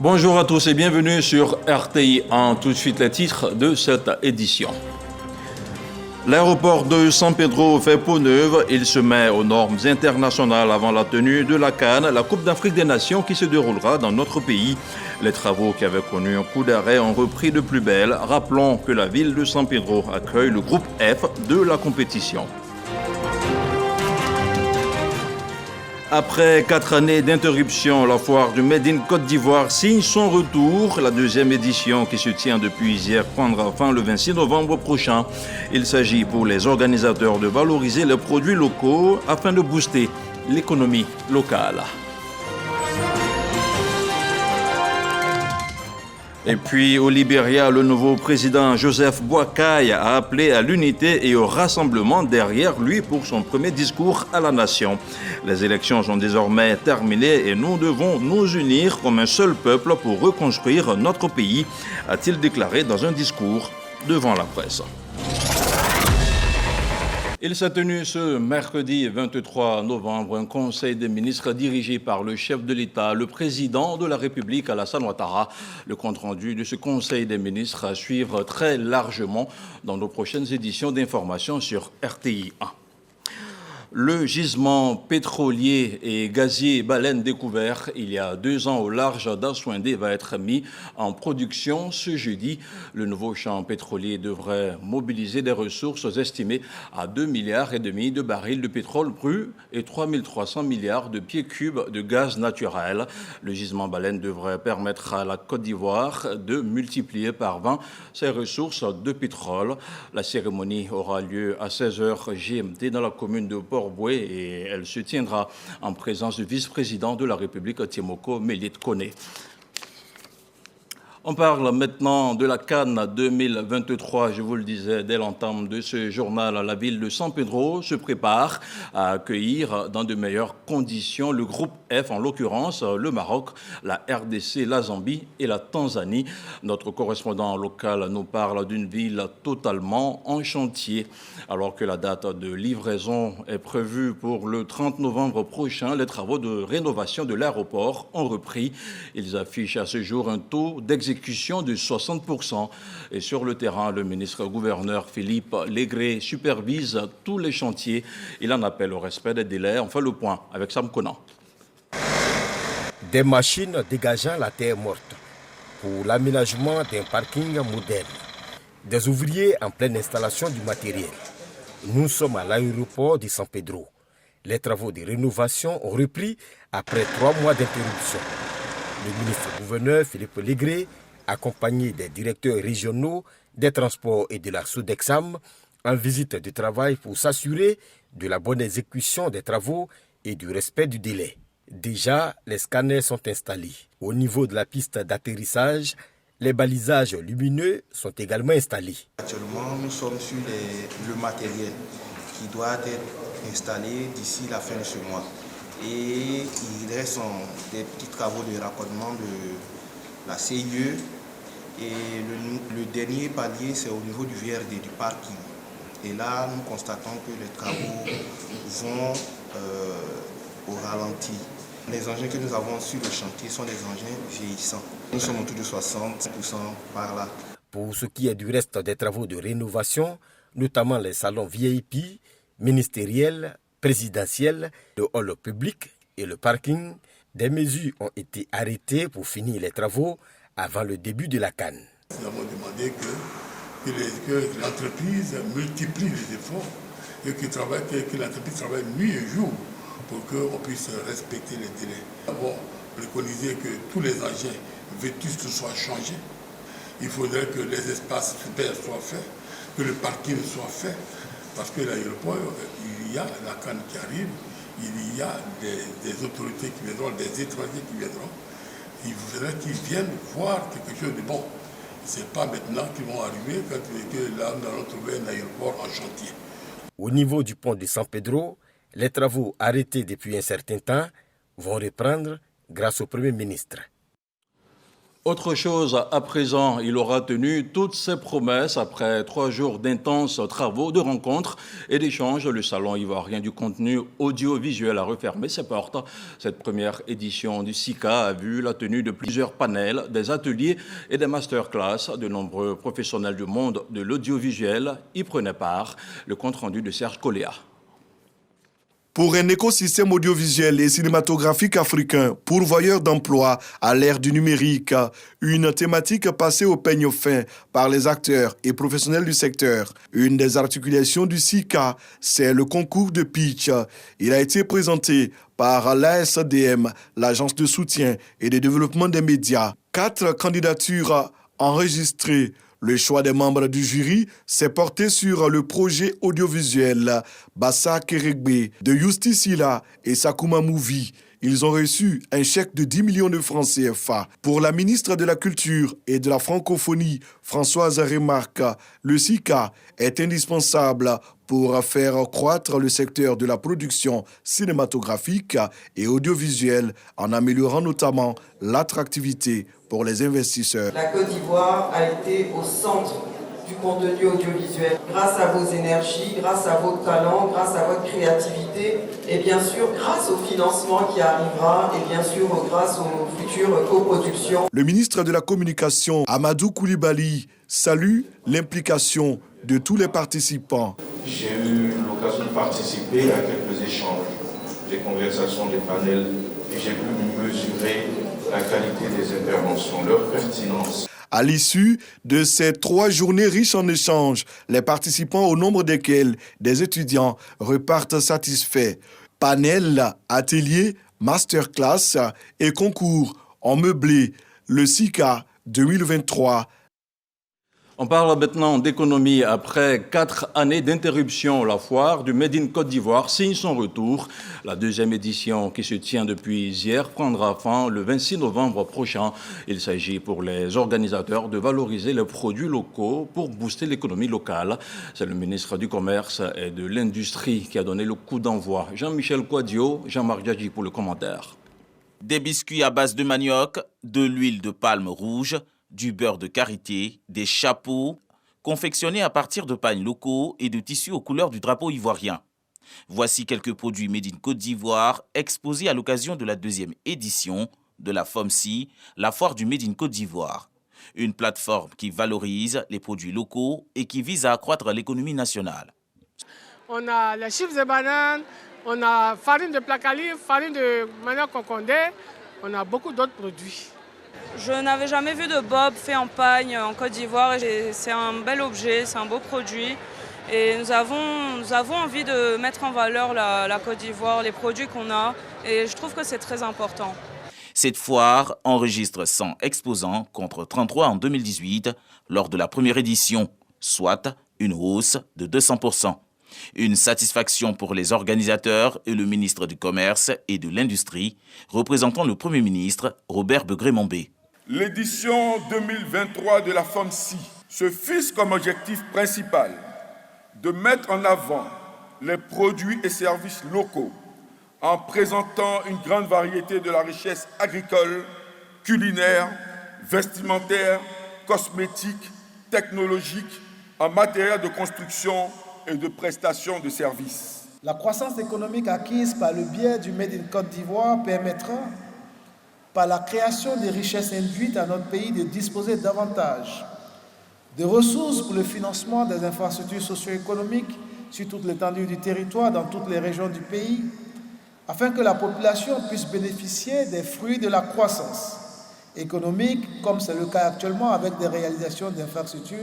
Bonjour à tous et bienvenue sur RTI 1. Tout de suite les titres de cette édition. L'aéroport de San Pedro fait peau neuve. Il se met aux normes internationales avant la tenue de la CAN, la Coupe d'Afrique des Nations qui se déroulera dans notre pays. Les travaux qui avaient connu un coup d'arrêt ont repris de plus belle. Rappelons que la ville de San Pedro accueille le groupe F de la compétition. Après 4 années d'interruption, la foire du Made in Côte d'Ivoire signe son retour. La deuxième édition qui se tient depuis hier prendra fin le 26 novembre prochain. Il s'agit pour les organisateurs de valoriser les produits locaux afin de booster l'économie locale. Et puis au Libéria, le nouveau président Joseph Boakai a appelé à l'unité et au rassemblement derrière lui pour son premier discours à la nation. Les élections sont désormais terminées et nous devons nous unir comme un seul peuple pour reconstruire notre pays, a-t-il déclaré dans un discours devant la presse. Il s'est tenu ce mercredi 23 novembre un conseil des ministres dirigé par le chef de l'État, le président de la République, Alassane Ouattara. Le compte-rendu de ce conseil des ministres à suivre très largement dans nos prochaines éditions d'information sur RTI 1. Le gisement pétrolier et gazier Baleine découvert il y a 2 ans au large d'Assouindé va être mis en production ce jeudi. Le nouveau champ pétrolier devrait mobiliser des ressources estimées à 2,5 milliards de barils de pétrole brut et 3 300 milliards de pieds cubes de gaz naturel. Le gisement Baleine devrait permettre à la Côte d'Ivoire de multiplier par 20 ses ressources de pétrole. La cérémonie aura lieu à 16h GMT dans la commune de Port-Boué et elle se tiendra en présence du vice-président de la République, Tiemoko Mélit Koné. On parle maintenant de la CAN 2023. Je vous le disais dès l'entame de ce journal, la ville de San Pedro se prépare à accueillir dans de meilleures conditions le groupe F, en l'occurrence le Maroc, la RDC, la Zambie et la Tanzanie. Notre correspondant local nous parle d'une ville totalement en chantier. Alors que la date de livraison est prévue pour le 30 novembre prochain, les travaux de rénovation de l'aéroport ont repris. Ils affichent à ce jour un taux d'exécution de 60%. Et sur le terrain, le ministre-gouverneur Philippe Légré supervise tous les chantiers. Il en appelle au respect des délais. On fait le point avec Sam Conan. Des machines dégageant la terre morte pour l'aménagement d'un parking moderne. Des ouvriers en pleine installation du matériel. Nous sommes à l'aéroport de San Pedro. Les travaux de rénovation ont repris après 3 mois d'interruption. Le ministre-gouverneur Philippe Légré, accompagné des directeurs régionaux des transports et de la Sodexam, en visite de travail pour s'assurer de la bonne exécution des travaux et du respect du délai. Déjà, les scanners sont installés. Au niveau de la piste d'atterrissage, les balisages lumineux sont également installés. Actuellement, nous sommes sur le matériel qui doit être installé d'ici la fin de ce mois. Et il reste des petits travaux de raccordement de la CIE. Et le dernier palier, c'est au niveau du VRD, du parking. Et là, nous constatons que les travaux vont au ralenti. Les engins que nous avons sur le chantier sont des engins vieillissants. Nous sommes autour de 60% par là. Pour ce qui est du reste des travaux de rénovation, notamment les salons VIP, ministériels, présidentiels, le hall public et le parking, des mesures ont été arrêtées pour finir les travaux avant le début de la CAN. Nous avons demandé que l'entreprise multiplie les efforts et que l'entreprise travaille nuit et jour pour qu'on puisse respecter les délais. Nous avons préconisé que tous les engins vétustes soient changés. Il faudrait que les espaces super soient faits, que le parking soit fait, parce que l'aéroport, il y a la CAN qui arrive, il y a des autorités qui viendront, des étrangers qui viendront. Il faudrait qu'ils viennent voir quelque chose de bon. Ce n'est pas maintenant qu'ils vont arriver quand là, nous allons trouver un aéroport en chantier. Au niveau du pont de San Pedro, les travaux arrêtés depuis un certain temps vont reprendre grâce au Premier ministre. Autre chose, à présent, il aura tenu toutes ses promesses après 3 jours d'intenses travaux, de rencontres et d'échanges. Le Salon ivoirien du contenu audiovisuel a refermé ses portes. Cette première édition du SICA a vu la tenue de plusieurs panels, des ateliers et des masterclass. De nombreux professionnels du monde de l'audiovisuel y prenaient part. Le compte-rendu de Serge Coléa. Pour un écosystème audiovisuel et cinématographique africain, pourvoyeur d'emplois à l'ère du numérique, une thématique passée au peigne fin par les acteurs et professionnels du secteur. Une des articulations du SICA, c'est le concours de pitch. Il a été présenté par l'ASDM, l'Agence de soutien et de développement des médias. 4 candidatures enregistrées. Le choix des membres du jury s'est porté sur le projet audiovisuel Bassa Keregbe de Justicila et Sakuma Movie. Ils ont reçu un chèque de 10 millions de francs CFA. Pour la ministre de la Culture et de la Francophonie, Françoise Remarque, le SICA est indispensable pour faire croître le secteur de la production cinématographique et audiovisuelle en améliorant notamment l'attractivité pour les investisseurs. La Côte d'Ivoire a été au centre du contenu audiovisuel grâce à vos énergies, grâce à vos talents, grâce à votre créativité et bien sûr grâce au financement qui arrivera et bien sûr grâce aux futures coproductions. Le ministre de la Communication, Amadou Koulibaly, salue l'implication de tous les participants. J'ai eu l'occasion de participer à quelques échanges, des conversations, des panels, et j'ai pu mesurer la qualité des interventions, leur pertinence. À l'issue de ces 3 journées riches en échanges, les participants, au nombre desquels des étudiants, repartent satisfaits. Panel, ateliers, masterclass et concours ont meublé le SICA 2023. On parle maintenant d'économie. Après 4 années d'interruption, la foire du Made in Côte d'Ivoire signe son retour. La 2e édition, qui se tient depuis hier, prendra fin le 26 novembre prochain. Il s'agit pour les organisateurs de valoriser les produits locaux pour booster l'économie locale. C'est le ministre du Commerce et de l'Industrie qui a donné le coup d'envoi. Jean-Michel Kouadio, Jean-Marc Djadji pour le commentaire. Des biscuits à base de manioc, de l'huile de palme rouge, du beurre de karité, des chapeaux, confectionnés à partir de pagnes locaux et de tissus aux couleurs du drapeau ivoirien. Voici quelques produits Made in Côte d'Ivoire exposés à l'occasion de la 2e édition de la FOMCI, la foire du Made in Côte d'Ivoire. Une plateforme qui valorise les produits locaux et qui vise à accroître l'économie nationale. On a les chips de banane, on a farine de placali, farine de manioc concondé, on a beaucoup d'autres produits. Je n'avais jamais vu de bob fait en pagne en Côte d'Ivoire et c'est un bel objet, c'est un beau produit. Et nous avons envie de mettre en valeur la Côte d'Ivoire, les produits qu'on a et je trouve que c'est très important. Cette foire enregistre 100 exposants contre 33 en 2018 lors de la première édition, soit une hausse de 200%. Une satisfaction pour les organisateurs et le ministre du Commerce et de l'Industrie, représentant le Premier ministre Robert Begré-Mombé. L'édition 2023 de la FOMCI se fixe comme objectif principal de mettre en avant les produits et services locaux en présentant une grande variété de la richesse agricole, culinaire, vestimentaire, cosmétique, technologique, en matériel de construction et de prestations de services. La croissance économique acquise par le biais du Made in Côte d'Ivoire permettra, par la création des richesses induites à notre pays, de disposer davantage de ressources pour le financement des infrastructures socio-économiques sur toute l'étendue du territoire, dans toutes les régions du pays, afin que la population puisse bénéficier des fruits de la croissance économique, comme c'est le cas actuellement avec des réalisations d'infrastructures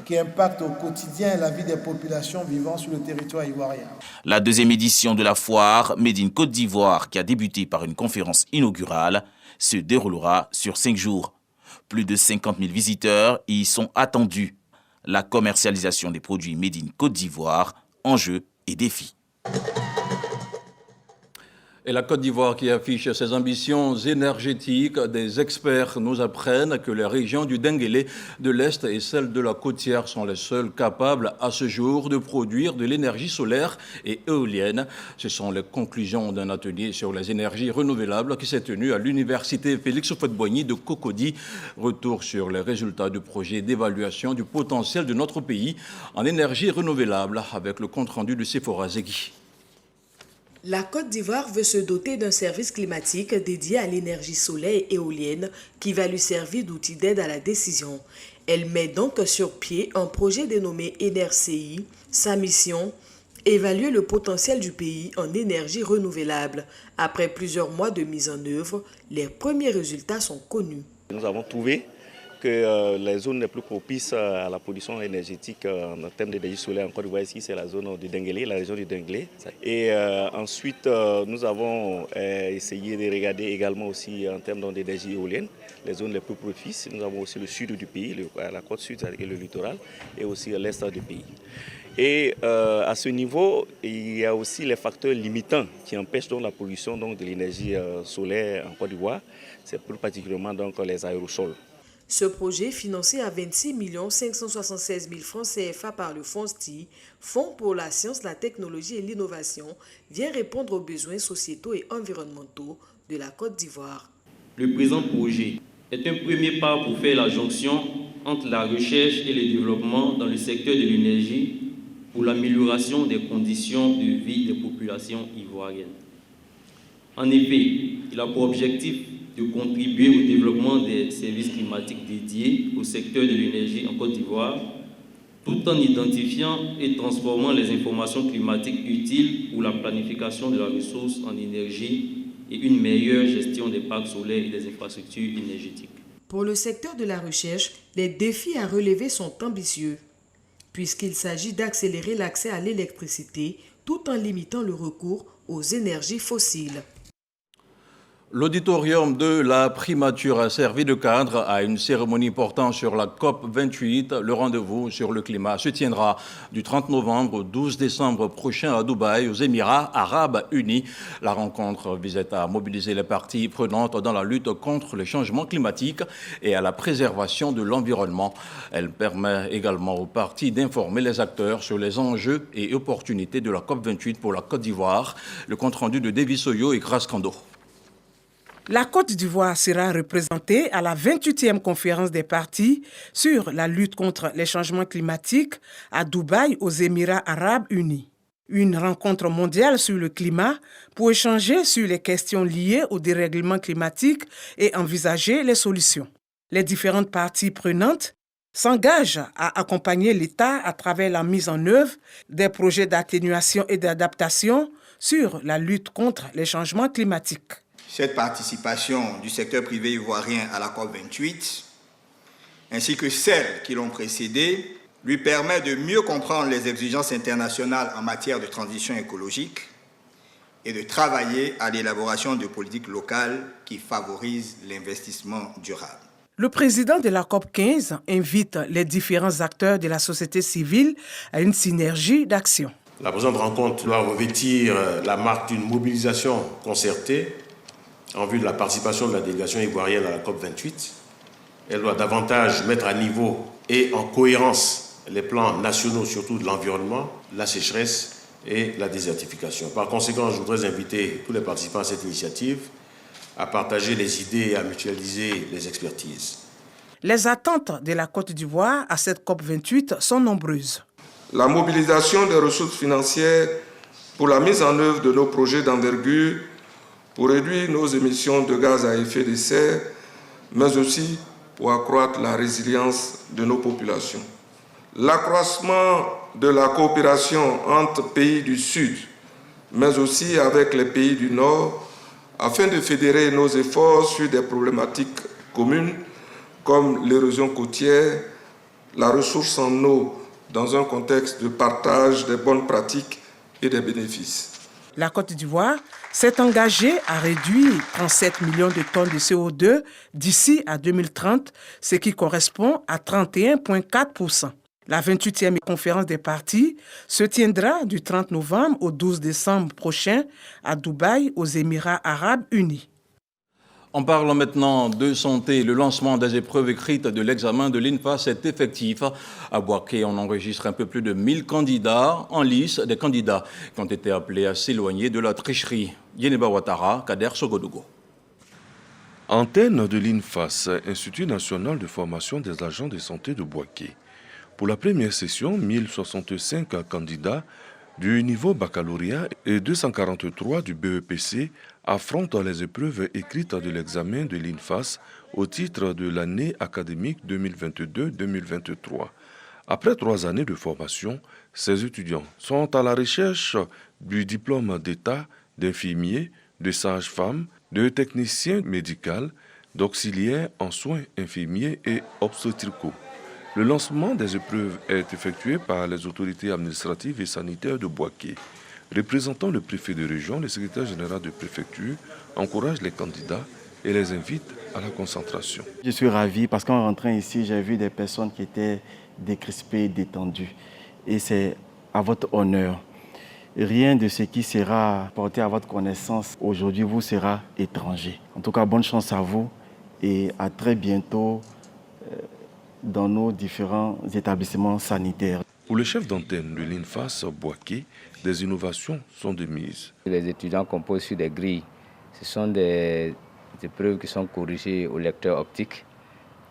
qui impactent au quotidien la vie des populations vivant sur le territoire ivoirien. La 2e édition de la foire Made in Côte d'Ivoire, qui a débuté par une conférence inaugurale, se déroulera sur 5 jours. Plus de 50 000 visiteurs y sont attendus. La commercialisation des produits Made in Côte d'Ivoire, enjeux et défis. Et la Côte d'Ivoire qui affiche ses ambitions énergétiques, des experts nous apprennent que les régions du Denguélé de l'Est et celles de la côtière sont les seules capables à ce jour de produire de l'énergie solaire et éolienne. Ce sont les conclusions d'un atelier sur les énergies renouvelables qui s'est tenu à l'université Félix Houphouët-Boigny de Cocody. Retour sur les résultats du projet d'évaluation du potentiel de notre pays en énergie renouvelable avec le compte-rendu de Sephora Zegui. La Côte d'Ivoire veut se doter d'un service climatique dédié à l'énergie solaire et éolienne qui va lui servir d'outil d'aide à la décision. Elle met donc sur pied un projet dénommé ENERCI. Sa mission, évaluer le potentiel du pays en énergie renouvelable. Après plusieurs mois de mise en œuvre, les premiers résultats sont connus. Nous avons trouvé que les zones les plus propices à la production énergétique en termes d'énergie solaire en Côte d'Ivoire, ici, c'est la zone du Denguélé, la région du Denguélé. Et ensuite, nous avons essayé de regarder également aussi en termes d'énergie éolienne, les zones les plus propices. Nous avons aussi le sud du pays, la côte sud et le littoral, et aussi l'est du pays. Et à ce niveau, il y a aussi les facteurs limitants qui empêchent donc la production donc, de l'énergie solaire en Côte d'Ivoire. C'est plus particulièrement donc, les aérosols. Ce projet, financé à 26 576 000 francs CFA par le FONSTI, Fonds pour la science, la technologie et l'innovation, vient répondre aux besoins sociétaux et environnementaux de la Côte d'Ivoire. Le présent projet est un premier pas pour faire la jonction entre la recherche et le développement dans le secteur de l'énergie pour l'amélioration des conditions de vie des populations ivoiriennes. En effet, il a pour objectif de contribuer au développement des services climatiques dédiés au secteur de l'énergie en Côte d'Ivoire, tout en identifiant et transformant les informations climatiques utiles pour la planification de la ressource en énergie et une meilleure gestion des parcs solaires et des infrastructures énergétiques. Pour le secteur de la recherche, les défis à relever sont ambitieux, puisqu'il s'agit d'accélérer l'accès à l'électricité tout en limitant le recours aux énergies fossiles. L'auditorium de la primature a servi de cadre à une cérémonie portant sur la COP28. Le rendez-vous sur le climat se tiendra du 30 novembre au 12 décembre prochain à Dubaï, aux Émirats arabes unis. La rencontre visait à mobiliser les parties prenantes dans la lutte contre le changement climatique et à la préservation de l'environnement. Elle permet également aux parties d'informer les acteurs sur les enjeux et opportunités de la COP28 pour la Côte d'Ivoire. Le compte-rendu de Davis Oyo et Grace Kando. La Côte d'Ivoire sera représentée à la 28e conférence des parties sur la lutte contre les changements climatiques à Dubaï, aux Émirats arabes unis. Une rencontre mondiale sur le climat pour échanger sur les questions liées au dérèglement climatique et envisager les solutions. Les différentes parties prenantes s'engagent à accompagner l'État à travers la mise en œuvre des projets d'atténuation et d'adaptation sur la lutte contre les changements climatiques. Cette participation du secteur privé ivoirien à la COP28, ainsi que celles qui l'ont précédée, lui permet de mieux comprendre les exigences internationales en matière de transition écologique et de travailler à l'élaboration de politiques locales qui favorisent l'investissement durable. Le président de la COP15 invite les différents acteurs de la société civile à une synergie d'action. La présente rencontre doit revêtir la marque d'une mobilisation concertée en vue de la participation de la délégation ivoirienne à la COP28. Elle doit davantage mettre à niveau et en cohérence les plans nationaux, surtout de l'environnement, la sécheresse et la désertification. Par conséquent, je voudrais inviter tous les participants à cette initiative à partager les idées et à mutualiser les expertises. Les attentes de la Côte d'Ivoire à cette COP28 sont nombreuses. La mobilisation des ressources financières pour la mise en œuvre de nos projets d'envergure pour réduire nos émissions de gaz à effet de serre, mais aussi pour accroître la résilience de nos populations. L'accroissement de la coopération entre pays du Sud, mais aussi avec les pays du Nord, afin de fédérer nos efforts sur des problématiques communes comme l'érosion côtière, la ressource en eau dans un contexte de partage des bonnes pratiques et des bénéfices. La Côte d'Ivoire s'est engagée à réduire 37 millions de tonnes de CO2 d'ici à 2030, ce qui correspond à 31,4%. La 28e conférence des partis se tiendra du 30 novembre au 12 décembre prochain à Dubaï, aux Émirats arabes unis. On parle maintenant de santé. Le lancement des épreuves écrites de l'examen de l'INFAS est effectif. À Bouaké, on enregistre un peu plus de 1000 candidats en lice, des candidats qui ont été appelés à s'éloigner de la tricherie. Yeneba Ouattara, Kader Sogodogo. Antenne de l'INFAS, Institut national de formation des agents de santé de Bouaké. Pour la première session, 1065 candidats du niveau baccalauréat et 243 du BEPC affrontent les épreuves écrites de l'examen de l'INFAS au titre de l'année académique 2022-2023. Après 3 années de formation, ces étudiants sont à la recherche du diplôme d'État d'infirmier, de sage-femme, de technicien médical, d'auxiliaire en soins infirmiers et obstétricaux. Le lancement des épreuves est effectué par les autorités administratives et sanitaires de Bouaké. Représentant le préfet de région, le secrétaire général de préfecture encourage les candidats et les invite à la concentration. Je suis ravi parce qu'en rentrant ici, j'ai vu des personnes qui étaient décrispées, détendues. Et c'est à votre honneur. Rien de ce qui sera porté à votre connaissance aujourd'hui vous sera étranger. En tout cas, bonne chance à vous et à très bientôt dans nos différents établissements sanitaires. Pour le chef d'antenne de l'INFAS Bouaké, des innovations sont de mise. Les étudiants composent sur des grilles. Ce sont des épreuves qui sont corrigées au lecteur optique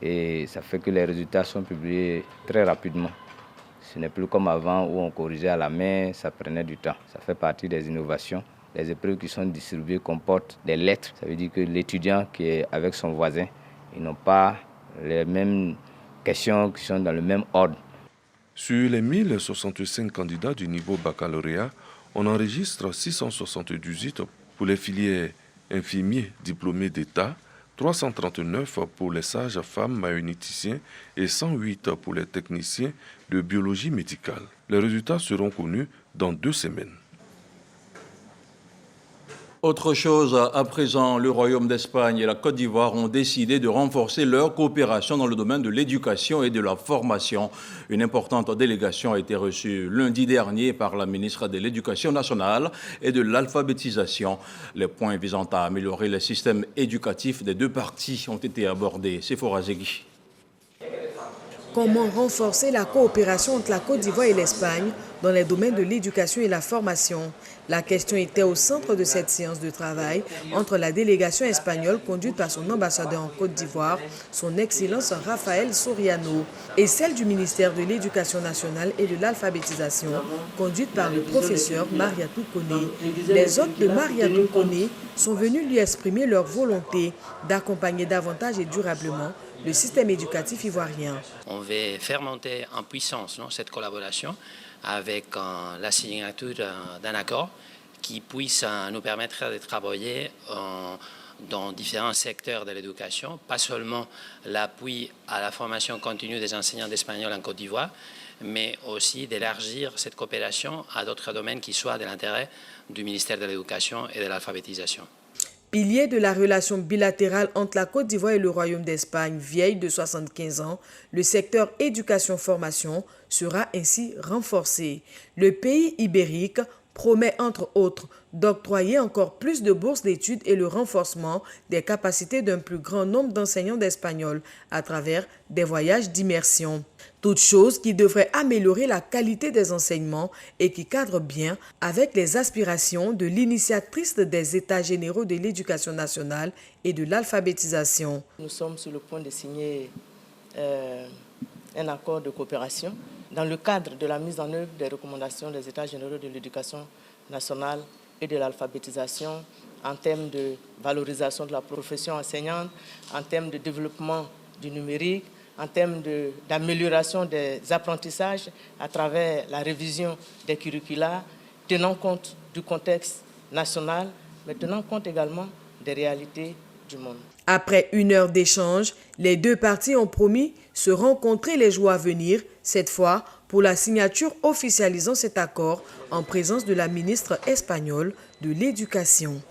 et ça fait que les résultats sont publiés très rapidement. Ce n'est plus comme avant où on corrigeait à la main, ça prenait du temps. Ça fait partie des innovations. Les épreuves qui sont distribuées comportent des lettres. Ça veut dire que l'étudiant qui est avec son voisin, ils n'ont pas les mêmes questions qui sont dans le même ordre. Sur les 1065 candidats du niveau baccalauréat, on enregistre 678 pour les filières infirmiers diplômés d'État, 339 pour les sages-femmes maïoniticiens et 108 pour les techniciens de biologie médicale. Les résultats seront connus dans 2 semaines. Autre chose, à présent, le Royaume d'Espagne et la Côte d'Ivoire ont décidé de renforcer leur coopération dans le domaine de l'éducation et de la formation. Une importante délégation a été reçue lundi dernier par la ministre de l'Éducation nationale et de l'alphabétisation. Les points visant à améliorer les systèmes éducatifs des 2 parties ont été abordés. Sephora Zegui. Comment renforcer la coopération entre la Côte d'Ivoire et l'Espagne dans les domaines de l'éducation et la formation? La question était au centre de cette séance de travail entre la délégation espagnole conduite par son ambassadeur en Côte d'Ivoire, son Excellence Raphaël Soriano, et celle du ministère de l'Éducation nationale et de l'alphabétisation, conduite par le professeur Mariatou Koné. Les hôtes de Mariatou Koné sont venus lui exprimer leur volonté d'accompagner davantage et durablement le système éducatif ivoirien. On veut faire monter en puissance cette collaboration avec la signature d'un accord qui puisse nous permettre de travailler dans différents secteurs de l'éducation, pas seulement l'appui à la formation continue des enseignants d'espagnol en Côte d'Ivoire, mais aussi d'élargir cette coopération à d'autres domaines qui soient de l'intérêt du ministère de l'Éducation et de l'alphabétisation. Pilier de la relation bilatérale entre la Côte d'Ivoire et le Royaume d'Espagne, vieille de 75 ans, le secteur éducation-formation sera ainsi renforcé. Le pays ibérique promet entre autres d'octroyer encore plus de bourses d'études et le renforcement des capacités d'un plus grand nombre d'enseignants d'espagnol à travers des voyages d'immersion. Toutes choses qui devraient améliorer la qualité des enseignements et qui cadrent bien avec les aspirations de l'initiatrice des États généraux de l'éducation nationale et de l'alphabétisation. Nous sommes sur le point de signer un accord de coopération dans le cadre de la mise en œuvre des recommandations des États généraux de l'éducation nationale et de l'alphabétisation en termes de valorisation de la profession enseignante, en termes de développement du numérique, en termes d'amélioration des apprentissages à travers la révision des curricula, tenant compte du contexte national, mais tenant compte également des réalités du monde. Après 1 heure d'échange, les 2 parties ont promis se rencontrer les jours à venir, cette fois pour la signature officialisant cet accord en présence de la ministre espagnole de l'Éducation.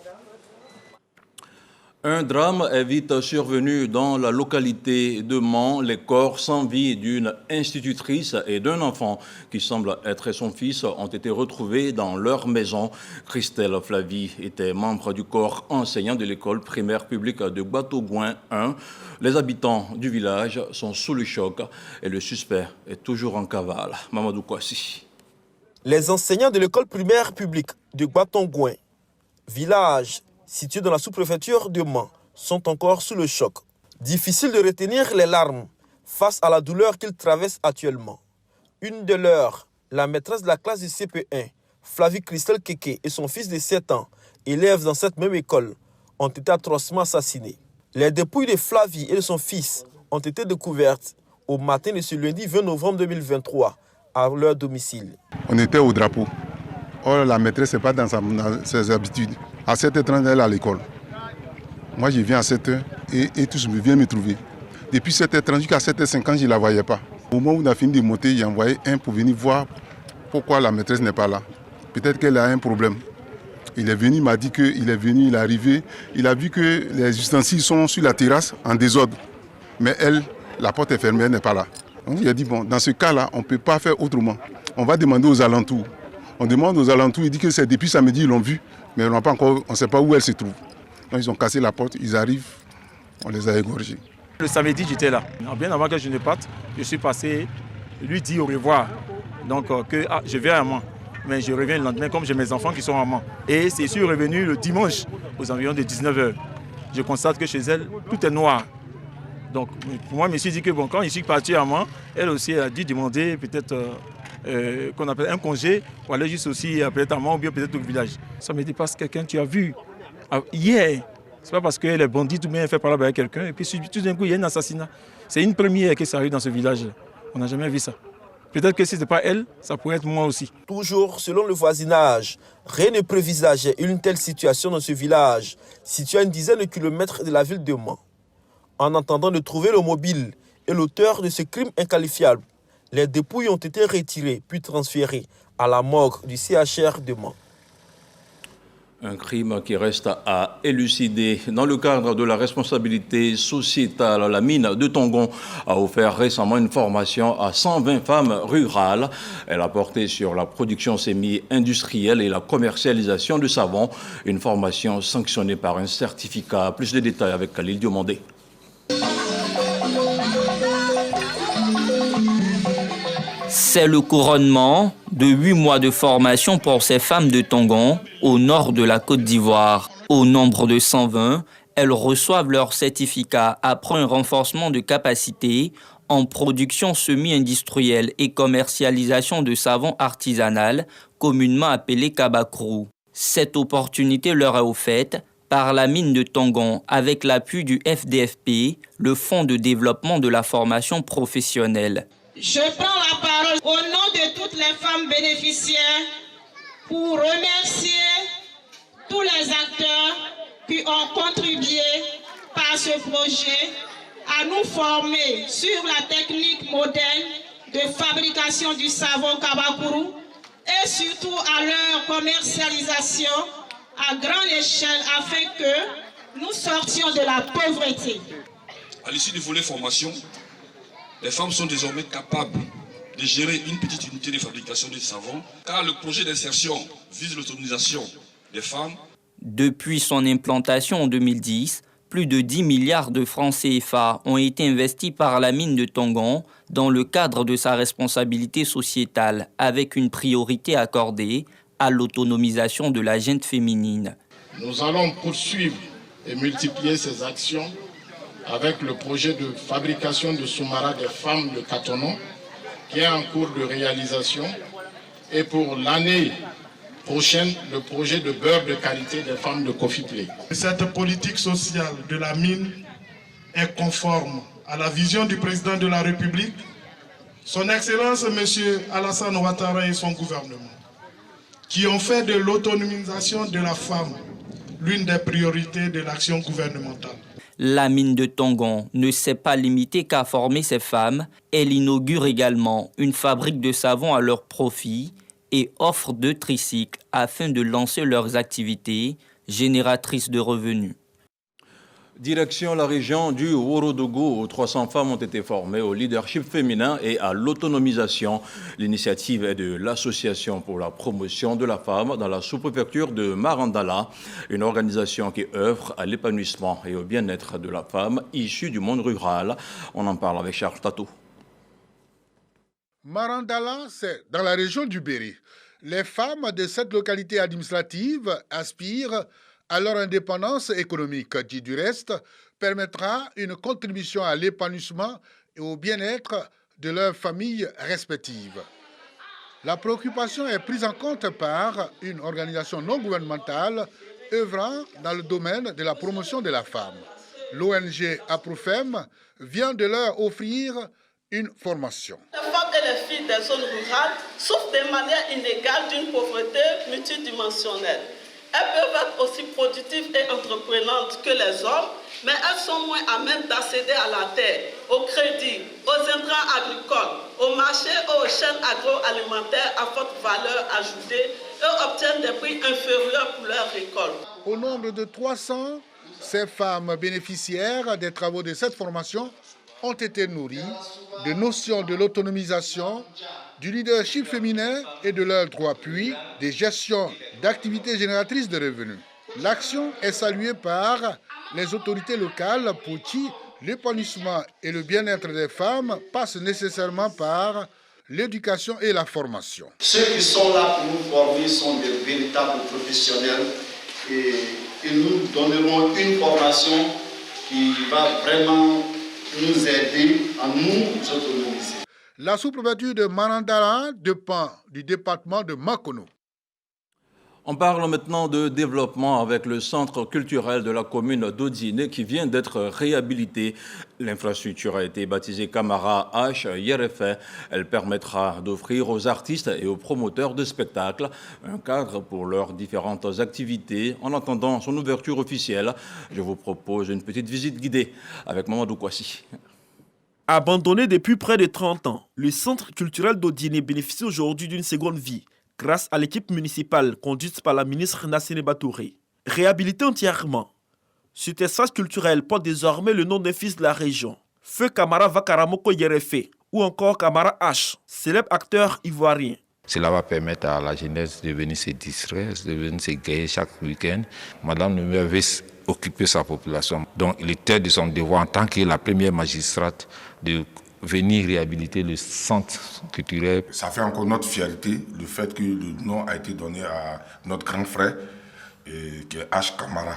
Un drame est vite survenu dans la localité de Mans. Les corps sans vie d'une institutrice et d'un enfant qui semble être son fils ont été retrouvés dans leur maison. Christelle Flavie était membre du corps enseignant de l'école primaire publique de Gbatogouin 1. Les habitants du village sont sous le choc et le suspect est toujours en cavale. Mamadou Kouassi. Les enseignants de l'école primaire publique de Gbatogouin, village situés dans la sous-préfecture de Mans, sont encore sous le choc. Difficile de retenir les larmes face à la douleur qu'ils traversent actuellement. Une de leurs, la maîtresse de la classe du CP1, Flavie Christelle Keke, et son fils de 7 ans, élèves dans cette même école, ont été atrocement assassinés. Les dépouilles de Flavie et de son fils ont été découvertes au matin de ce lundi 20 novembre 2023 à leur domicile. On était au drapeau. Or, la maîtresse n'est pas dans ses habitudes. À 7h30, elle est à l'école. Moi, je viens à 7h et tous viennent me trouver. Depuis 7h30 jusqu'à 7h50, je ne la voyais pas. Au moment où on a fini de monter, j'ai envoyé un pour venir voir pourquoi la maîtresse n'est pas là. Peut-être qu'elle a un problème. Il est venu, il m'a dit qu'il est venu, il est arrivé. Il a vu que les ustensiles sont sur la terrasse en désordre. Mais elle, la porte est fermée, elle n'est pas là. Donc il a dit, bon, dans ce cas-là, on ne peut pas faire autrement. On va demander aux alentours. On demande aux alentours, il dit que c'est depuis samedi, ils l'ont vu. Mais on ne sait pas où elle se trouve. Donc ils ont cassé la porte, ils arrivent, on les a égorgés. Le samedi, j'étais là. Bien avant que je ne parte, je suis passé, lui dit au revoir. Donc je vais à Mans. Mais je reviens le lendemain comme j'ai mes enfants qui sont à Mans. Et c'est sûr revenu le dimanche aux environs de 19h. Je constate que chez elle, tout est noir. Donc pour moi, je me suis dit que bon, quand je suis parti à Mans, elle aussi a dû demander peut-être qu'on appelle un congé pour aller juste aussi peut-être à Mans ou bien peut-être au village. Ça me dépasse quelqu'un tu as vu hier. C'est pas parce qu'elle est bandite ou bien elle fait parler avec quelqu'un et puis tout d'un coup il y a un assassinat. C'est une première que ça arrive dans ce village. On n'a jamais vu ça. Peut-être que si ce n'est pas elle, ça pourrait être moi aussi. Toujours selon le voisinage, rien ne prévisageait une telle situation dans ce village, situé à une dizaine de kilomètres de la ville de Mans. En attendant de trouver le mobile et l'auteur de ce crime inqualifiable, les dépouilles ont été retirées puis transférées à la morgue du CHR de Mans. Un crime qui reste à élucider. Dans le cadre de la responsabilité sociétale, la mine de Tongon a offert récemment une formation à 120 femmes rurales. Elle a porté sur la production semi-industrielle et la commercialisation de savon. Une formation sanctionnée par un certificat. Plus de détails avec Khalil Diomandé. C'est le couronnement de 8 mois de formation pour ces femmes de Tongon, au nord de la Côte d'Ivoire. Au nombre de 120, elles reçoivent leur certificat après un renforcement de capacité en production semi-industrielle et commercialisation de savon artisanal, communément appelé kabakrou. Cette opportunité leur est offerte par la mine de Tongon avec l'appui du FDFP, le Fonds de développement de la formation professionnelle. Je prends la parole au nom de toutes les femmes bénéficiaires pour remercier tous les acteurs qui ont contribué par ce projet à nous former sur la technique moderne de fabrication du savon kabakrou et surtout à leur commercialisation à grande échelle afin que nous sortions de la pauvreté. À l'issue du volet formation, les femmes sont désormais capables de gérer une petite unité de fabrication de savon, car le projet d'insertion vise l'autonomisation des femmes. Depuis son implantation en 2010, plus de 10 milliards de francs CFA ont été investis par la mine de Tongon dans le cadre de sa responsabilité sociétale, avec une priorité accordée à l'autonomisation de la gente féminine. Nous allons poursuivre et multiplier ces actions avec le projet de fabrication de sous-marins des femmes de Katonon, qui est en cours de réalisation, et pour l'année prochaine, le projet de beurre de qualité des femmes de Kofi Play. Cette politique sociale de la mine est conforme à la vision du président de la République, son Excellence M. Alassane Ouattara et son gouvernement, qui ont fait de l'autonomisation de la femme l'une des priorités de l'action gouvernementale. La mine de Tongon ne s'est pas limitée qu'à former ces femmes. Elle inaugure également une fabrique de savon à leur profit et offre 2 tricycles afin de lancer leurs activités génératrices de revenus. Direction la région du Ourodougou, où 300 femmes ont été formées au leadership féminin et à l'autonomisation. L'initiative est de l'Association pour la promotion de la femme dans la sous-préfecture de Marandala, une organisation qui œuvre à l'épanouissement et au bien-être de la femme issue du monde rural. On en parle avec Charles Tatou. Marandala, c'est dans la région du Béri. Les femmes de cette localité administrative aspirent à leur indépendance économique, qui du reste permettra une contribution à l'épanouissement et au bien-être de leurs familles respectives. La préoccupation est prise en compte par une organisation non gouvernementale œuvrant dans le domaine de la promotion de la femme. L'ONG Aprofem vient de leur offrir une formation. Les femmes et les filles des zones rurales souffrent de manière inégale d'une pauvreté multidimensionnelle. Elles peuvent être aussi productives et entreprenantes que les hommes, mais elles sont moins à même d'accéder à la terre, au crédit, aux intrants agricoles, au marché et aux chaînes agroalimentaires à forte valeur ajoutée et obtiennent des prix inférieurs pour leurs récoltes. Au nombre de 300, ces femmes bénéficiaires des travaux de cette formation ont été nourries de notions de l'autonomisation, du leadership féminin et de leurs droits, puis des gestions d'activités génératrices de revenus. L'action est saluée par les autorités locales pour qui l'épanouissement et le bien-être des femmes passent nécessairement par l'éducation et la formation. Ceux qui sont là pour nous former sont des véritables professionnels et nous donnerons une formation qui va vraiment nous aider à nous autonomiser. La sous-préfecture de Marandala dépend du département de Makono. On parle maintenant de développement avec le centre culturel de la commune d'Odiné qui vient d'être réhabilité. L'infrastructure a été baptisée Camara H hier fait. Elle permettra d'offrir aux artistes et aux promoteurs de spectacles un cadre pour leurs différentes activités. En attendant son ouverture officielle, je vous propose une petite visite guidée avec Mamadou Kouassi. Abandonné depuis près de 30 ans, le centre culturel d'Odiné bénéficie aujourd'hui d'une seconde vie grâce à l'équipe municipale conduite par la ministre Nassine Batouré. Réhabilité entièrement, cet espace culturel porte désormais le nom d'un fils de la région, Feu Camara Vakaramoko Yerefe, ou encore Camara H, célèbre acteur ivoirien. Cela va permettre à la jeunesse de venir se distraire, de venir se gayer chaque week-end. Madame le maire veut occuper sa population. Donc il était de son devoir en tant que la première magistrate de venir réhabiliter le centre culturel. Ça fait encore notre fierté, le fait que le nom a été donné à notre grand frère, qui est H. Camara.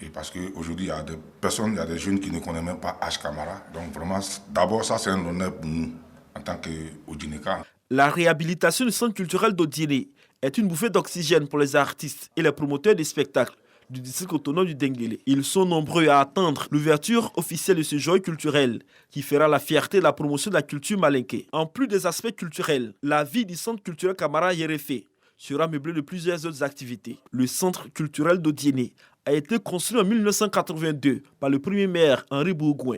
Et parce qu'aujourd'hui, il y a des personnes, il y a des jeunes qui ne connaissent même pas H. Camara. Donc vraiment, d'abord, ça c'est un honneur pour nous, en tant qu'Odinéka. La réhabilitation du centre culturel d'Odiné est une bouffée d'oxygène pour les artistes et les promoteurs des spectacles du district autonome du Denguélé. Ils sont nombreux à attendre l'ouverture officielle de ce joyau culturel qui fera la fierté de la promotion de la culture malinké. En plus des aspects culturels, la vie du centre culturel Camara Yerefe sera meublée de plusieurs autres activités. Le centre culturel d'Odiné a été construit en 1982 par le premier maire Henri Bourgoin,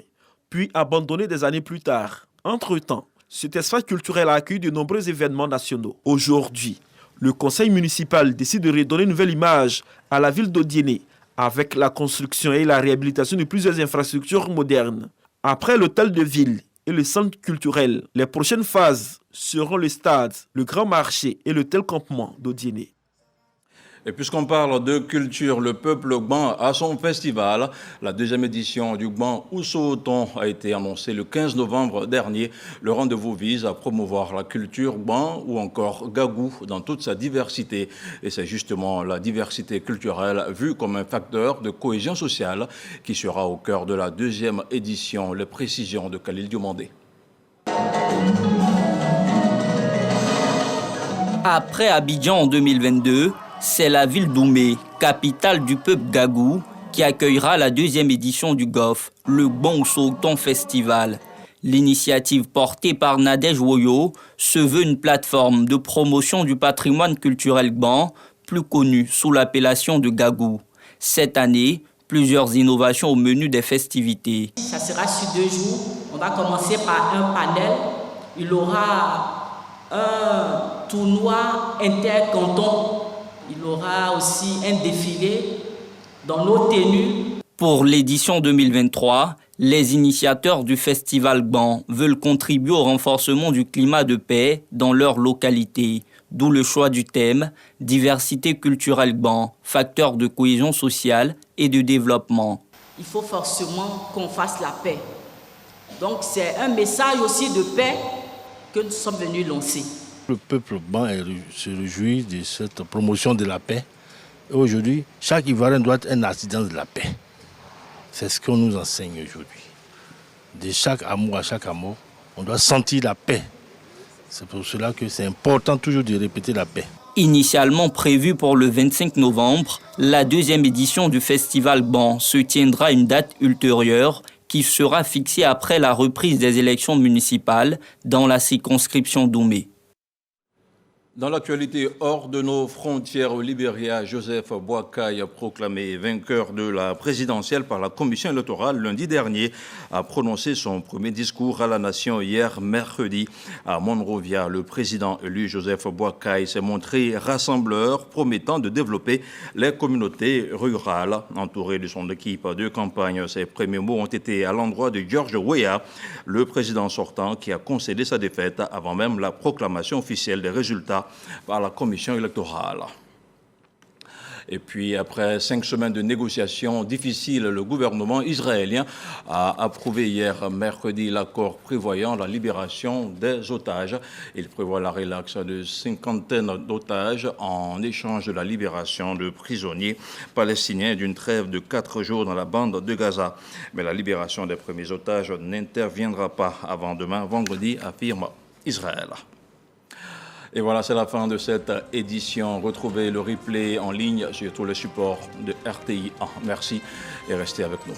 puis abandonné des années plus tard. Entre-temps, cet espace culturel a accueilli de nombreux événements nationaux. Aujourd'hui, le conseil municipal décide de redonner une nouvelle image à la ville d'Odiné avec la construction et la réhabilitation de plusieurs infrastructures modernes. Après l'hôtel de ville et le centre culturel, les prochaines phases seront le stade, le grand marché et l'hôtel campement d'Odiné. Et puisqu'on parle de culture, le peuple Gban a son festival. La deuxième édition du Gban Ousso-Oton a été annoncée le 15 novembre dernier. Le rendez-vous vise à promouvoir la culture Gban ou encore Gagou dans toute sa diversité. Et c'est justement la diversité culturelle vue comme un facteur de cohésion sociale qui sera au cœur de la deuxième édition. Les précisions de Khalil Diomandé. Après Abidjan en 2022, c'est la ville d'Oumé, capitale du peuple Gagou, qui accueillera la deuxième édition du GOF, le Gban Ousso-Oton Festival. L'initiative portée par Nadège Woyo se veut une plateforme de promotion du patrimoine culturel Gban, plus connu sous l'appellation de Gagou. Cette année, plusieurs innovations au menu des festivités. Ça sera sur 2 jours. On va commencer par un panel. Il aura un tournoi intercanton. Il aura aussi un défilé dans nos tenues. Pour l'édition 2023, les initiateurs du Festival Gban veulent contribuer au renforcement du climat de paix dans leur localité, d'où le choix du thème « Diversité culturelle Gban, facteur de cohésion sociale et de développement ». Il faut forcément qu'on fasse la paix. Donc c'est un message aussi de paix que nous sommes venus lancer. Le peuple Gban se réjouit de cette promotion de la paix. Et aujourd'hui, chaque Ivoirien doit être un artisan de la paix. C'est ce qu'on nous enseigne aujourd'hui. De chaque amour à chaque amour, on doit sentir la paix. C'est pour cela que c'est important toujours de répéter la paix. Initialement prévue pour le 25 novembre, la deuxième édition du Festival Gban se tiendra à une date ultérieure qui sera fixée après la reprise des élections municipales dans la circonscription d'Oumé. Dans l'actualité hors de nos frontières au Libéria, Joseph Boakai, proclamé vainqueur de la présidentielle par la commission électorale lundi dernier, a prononcé son premier discours à la nation hier mercredi. À Monrovia, le président élu Joseph Boakai s'est montré rassembleur, promettant de développer les communautés rurales. Entouré de son équipe de campagne, ses premiers mots ont été à l'endroit de George Weah, le président sortant qui a concédé sa défaite avant même la proclamation officielle des résultats par la commission électorale. Et puis, après 5 semaines de négociations difficiles, le gouvernement israélien a approuvé hier mercredi l'accord prévoyant la libération des otages. Il prévoit la relaxe de 50 d'otages en échange de la libération de prisonniers palestiniens d'une trêve de 4 jours dans la bande de Gaza. Mais la libération des premiers otages n'interviendra pas avant demain, vendredi, affirme Israël. Et voilà, c'est la fin de cette édition. Retrouvez le replay en ligne sur tous les supports de RTI. Merci et restez avec nous.